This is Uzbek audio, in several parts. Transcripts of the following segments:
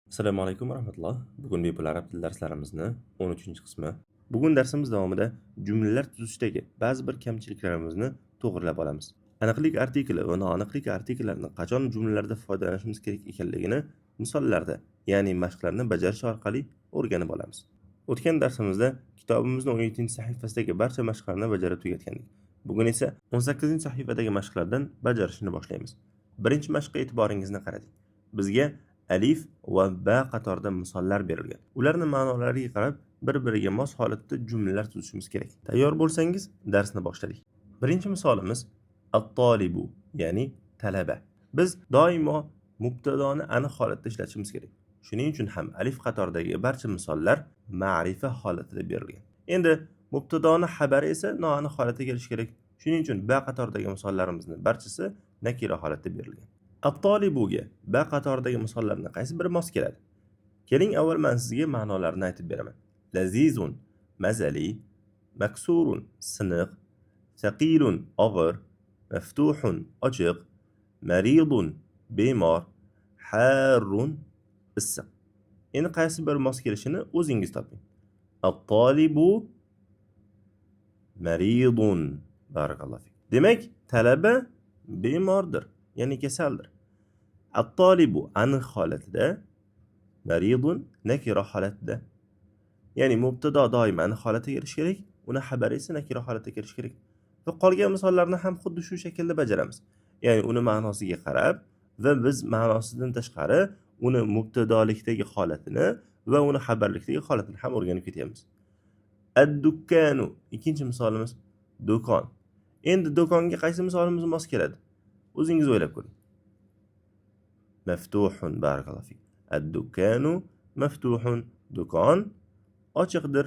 Assalomu alaykum va rahmatulloh. Bugun bepul arab tili darslarimizning 13-qismi. Bugun darsimiz davomida jumlalar tuzishdagi ba'zi bir kamchiliklarimizni to'g'rilab olamiz. Aniqlik artikli va noaniqlik artiklarini qachon jumlalarda foydalanishimiz kerak ekanligini misollarda, ya'ni mashqlarni bajarish orqali o'rganib olamiz. O'tgan darsimizda kitobimizning 17-sahifasidagi barcha mashqlarni bajarib tugatgandik. Bugun esa 18-sahifadagi mashqlardan bajarishni boshlaymiz. Birinchi mashqqa e'tiboringizni qarating. Bizga alif va ba qatorida misollar berilgan. Ularning ma'nolariga qarab bir-biriga mos holatda jumlalar tuzishimiz kerak. Tayyor bo'lsangiz, darsni boshladik. Birinchi misolimiz at-tolibu, ya'ni talaba. Biz doimo mubtadoni aniq holatda ishlatishimiz kerak. Shuning uchun ham alif qatoridagi barcha misollar ma'rifa holatida berilgan. Endi mubtadoni xabari esa noaniq holatda kelishi kerak. Shuning uchun ba qatoridagi misollarimizning barchasi nakira holatda berilgan. At-tolibuga ba qatoridagi misollarning qaysi biri mos keladi? Keling, avval men sizga ma'nolarini aytib beraman. Lazizun mazali, maksurun siniq, saqilun og'ir, maftuhun ochiq, maridun bemor, harrun issiq. Endi qaysi biri mos kelishini o'zingiz toping. At-tolibu maridun. Barakallohu fik. Demak, talaba bemordir, ya'ni kasaldir. At-tolibu aniq holatida, maridun nakira holatida. Ya'ni mubtado doim aniq holatda kelishi kerak, uni xabari esa nakira holatda kelishi kerak. Va qolgan misollarni ham xuddi shu shaklda bajaramiz. Ya'ni uni ma'nosiga qarab va biz ma'nosidan tashqari uni mubtadolikdagi holatini va uni xabarlikdagi holatini ham o'rganib ketyapmiz. Ad-dukkanu, ikkinchi misolimiz do'kon. Endi do'konga qaysi misolimiz mos keladi? O'zingiz o'ylab ko'ring. Maftuhun, barakallohu fik. Ad-dukkanu maftuhun, do'kon ochiqdir.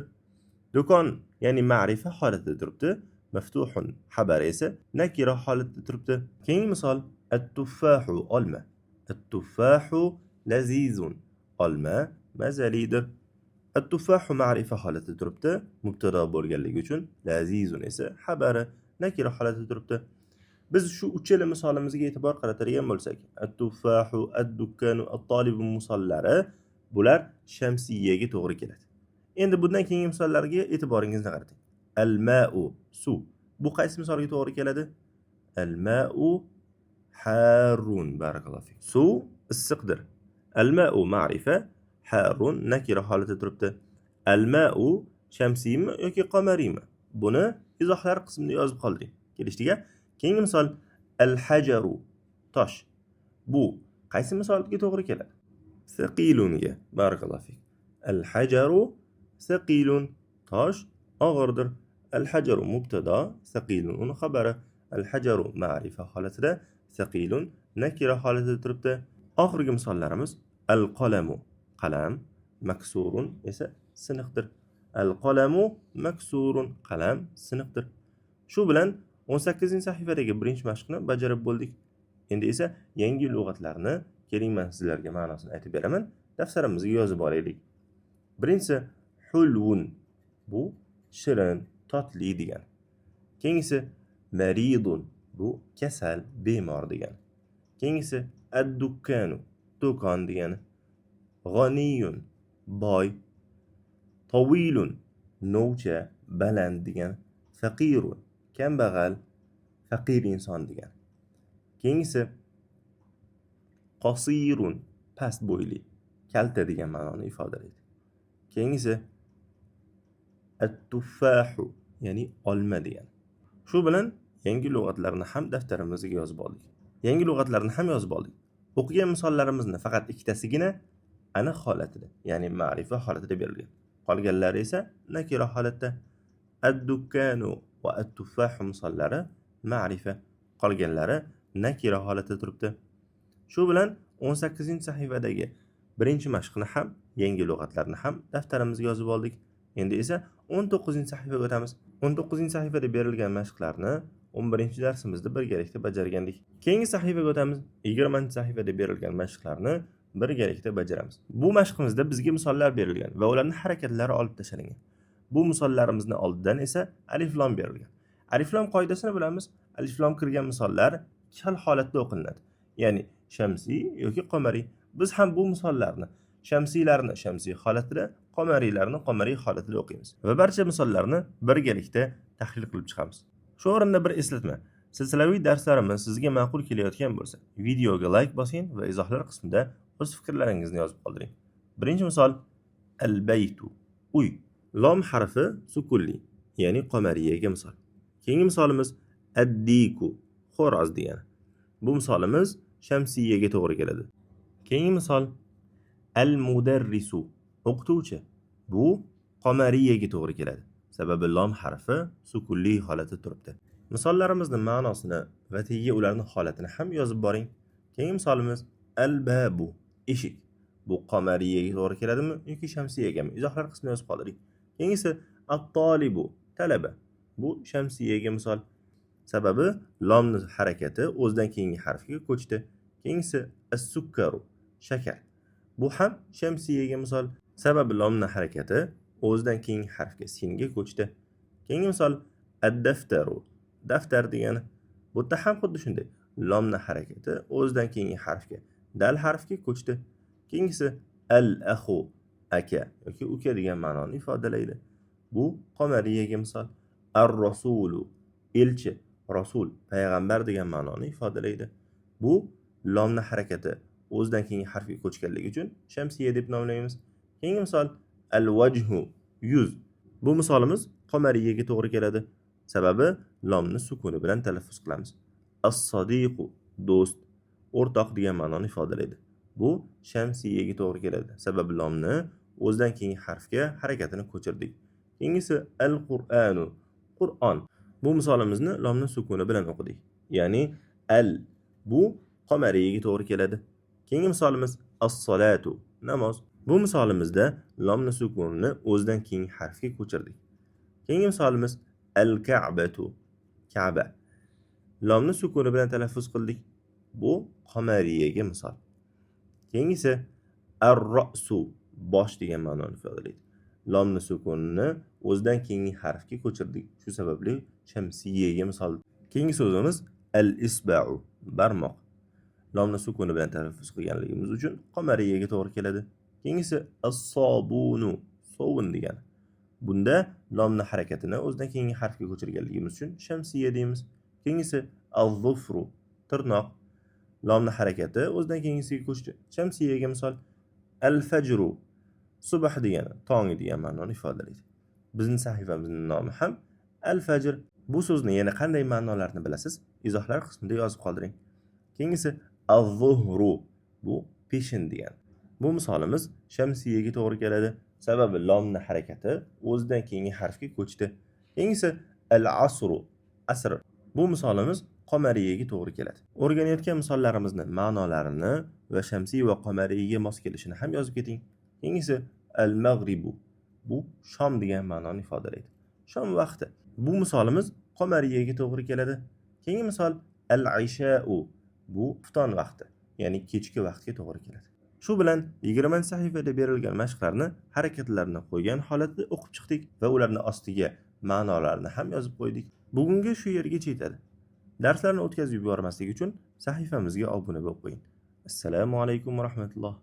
Do'kon ya'ni ma'rifa holatida turibdi. Maftuhun xabari esa nakira holatda turibdi. Keyingi misol at-tuffahu, olma. At-tuffahu lazizun, olma mazalidir. At-tuffahu ma'rifa holatida turibdi. Mubtado bo'lganligi uchun lazizun esa xabari nakira holatda turibdi. Biz shu uchala misolimizga e'tibor qaratadigan bo'lsak, at-tuffahu, ad-dukkanu, at-tolibu misollari bular shamsiyaga to'g'ri keladi. Endi bundan keyingi misollarga e'tiboringizni qarating. Al-ma'u, suv. Bu qaysi misolga to'g'ri keladi? Al-ma'u harrun, barakallohu fik. Suv issiqdir. Al-ma'u ma'rifa, harrun nakira holatda turibdi. Al-ma'u shamsiymi yoki qamariymi? Buni izohlar qismida yozib qoldiring. Kelishdiga. Keyingi misol al-hajaru, tosh. Bu qaysi misolga to'g'ri keladi? Saqilunga, barakallohu fik. Al-hajaru saqilun, tosh og'irdir. Al-hajaru mubtada, saqilun uni xabari. Al-hajaru ma'rifa holatida, saqilun nakira holatida turibdi. Oxirgi misollarimiz al-qalamu, qalam, maksurun esa siniqdir. Al-qalamu maksurun, qalam siniqdir. Shu bilan 18-sahifadagi birinchi mashqni bajarib bo'ldik. Endi esa yangi lug'atlarni keling men sizlarga ma'nosini aytib beraman. Daftarimizga yozib olaylik. Birinchisi hulvun, bu shirin, totli degan. Keyingisi maridun, bu kasal, bemor degan. Keyingisi ad-dukkanu, do'kon degani. G'aniyun, boy. Tawilun, novcha, baland degan. Faqirun, kambag'al, faqir inson degan. Keyingisi qosirun, past bo'yli, kalta degan ma'noni ifodalaydi. Keyingisi at-tuffahu, ya'ni olma degan. Shu bilan yangi lug'atlarni ham daftarimizga yozib oldik. Yangi lug'atlarni ham yozib oldik. O'qigan misollarimizni faqat ikkitasigina aniq holatida, ya'ni ma'rifa holatida berilgan. Qolganlari esa nakira holatda. Ad-dukkanu va at-tuffahu misollari ma'rifa, qolganlari nakira holatda turibdi. Shu bilan 18-sahifadagi birinchi mashqni ham, yangi lug'atlarni ham daftarimizga yozib oldik. Endi esa 19-sahifaga o'tamiz. 19-sahifada berilgan mashqlarni 11-darsimizda birgalikda bajargandik. Keyingi sahifaga o'tamiz. 20-sahifada berilgan mashqlarni birgalikda bajaramiz. Bu mashqimizda bizga misollar berilgan va ularning harakatlari olib tashlangan. Bu misollarimizni oldidan esa alif lom berilgan. Alif lom qoidasini bilamiz. Alif lom kirgan misollar kal holatda o'qilinadi. Ya'ni shamsiy yoki qamariy. Biz ham bu misollarni shamsiylarni shamsiy holatida, qomariylarni qomariy holatida o'qiymiz va barcha misollarni birgalikda tahlil qilib chiqamiz. Shu o'rinda bir eslatma. Silsilaviy darslarimiz sizga ma'qul kelayotgan bo'lsa, videoga like bosing va izohlar qismida o'z fikrlaringizni yozib qoldiring. Birinchi misol al-baytu, uy. Lom harfi sukunli, ya'ni qomariyaga misol. Keyingi misolimiz ad-diku, xo'roz degani. Bu misolimiz shamsiyaga to'g'ri keladi. Keyingi misol al-mudarrisu, o'qituvchi. Bu qomariyaga to'g'ri keladi. Sababi lom harfi sukunli holatda turibdi. Misollarimizning ma'nosini va tagiga ularning holatini ham yozib boring. Keyingi misolimiz al-babu, eshik. Bu qomariyaga to'g'ri keladimi yoki shamsiyagami? Izohlar qismida yozib qoldiring. Keyingisi at-talibu, talaba. Bu shamsiyaga misol. Sababi lomning harakati o'zidan keyingi harfga ko'chdi. Keyingisi as-sukkaru, shakar. Bu ham shamsiyaga misol. Sababi lomning harakati o'zidan keyingi harfga singa ko'chdi. Keyingi misol ad-daftaru, daftar degani. Bu yerda ham xuddi shunday. Lomning harakati o'zidan keyingi harfga, dal harfga ko'chdi. Keyingisi al-akhu, aka yoki uka degan ma'noni ifodalaydi. Bu qomariyaga misol. Ar-rasulu, elchi, rasul, payg'ambar degan ma'noni ifodalaydi. Bu lomning harakati o'zidan keyingi harfga ko'chganligi uchun shamsiya deb nomlaymiz. Keyingi misol al-wajhu, yuz. Bu misolimiz qomariyaga to'g'ri keladi. Sababi lomni sukuni bilan talaffuz qilamiz. As-sadiqu, do'st, o'rtoq degan ma'noni ifodalaydi. Bu shamsiyaga to'g'ri keladi. Sababi lomni o'zidan keyingi harfga harakatini ko'chirdik. Keyingisi al-Qur'anu, Qur'on. Bu misolimizni lomni sukuni bilan o'qidik. Ya'ni al, bu qomariyaga to'gri keladi. Keyingi misolimiz as-solatu, namoz. Bu misolimizda lomni sukunini o'zidan keyingi harfga ko'chirdik. Keyingi misolimiz al-Ka'batu, Ka'ba. Lomni sukuni bilan talaffuz qildik. Bu qomariyaga misol. Keyingisi ar-ra'su, bosh degan ma'noni ifodalaydi. Lomni sukunini o'zidan keyingi harfga ko'chirdik. Shu sababli shamsiyaga misol. Keyingi so'zimiz al-isba'u, barmoq. Lomni sukuni bilan talaffuz qilganligimiz uchun qomariyaga to'g'ri keladi. Keyingisi as-sobunu, sovun degani. Bunda lomni harakatini o'zidan keyingi harfga ko'chirganligimiz uchun shamsiya deymiz. Keyingisi al-zufru, tirnoq. Lomni harakati o'zidan keyingisiga ko'chdi. Shamsiyaga misol. Al-fajru, subh degani, tong degan ma'noni ifodalaydi. Bizning sahifamizning nomi ham al-fajr. Bu so'zni yana qanday ma'nolarni bilasiz? Izohlar qismida yozib qoldiring. Keyingisi al-zuhru, bu peshin degani. Bu misolimiz shamsiyaga to'g'ri keladi. Sababi lomning harakati o'zidan keyingi harfga ko'chdi. Keyingisi al-asru, asr. Bu misolimiz qomariyaga to'gri keladi. O'rganayotgan misollarimizning ma'nolarini va shamsiy va qomariyaga mos kelishini ham yozib keting. Keyingisi al-maghribu, bu shom degan ma'noni ifodalaydi. Shom vaqti. Bu misolimiz qomariyaga to'gri keladi. Keyingi misol al-isha'u, bu xufton vaqti, ya'ni kechki vaqtga to'gri keladi. Shu bilan 20 sahifada berilgan mashqlarni harakatlarini qo'ygan holatda o'qib chiqdik va ularning ostiga ma'nolarini ham yozib qo'ydik. Bugungi shu yergacha yetadi. Darslarni o'tkazib yubormaslik uchun sahifamizga obuna bo'lib qo'ying. Assalomu alaykum va rahmatulloh.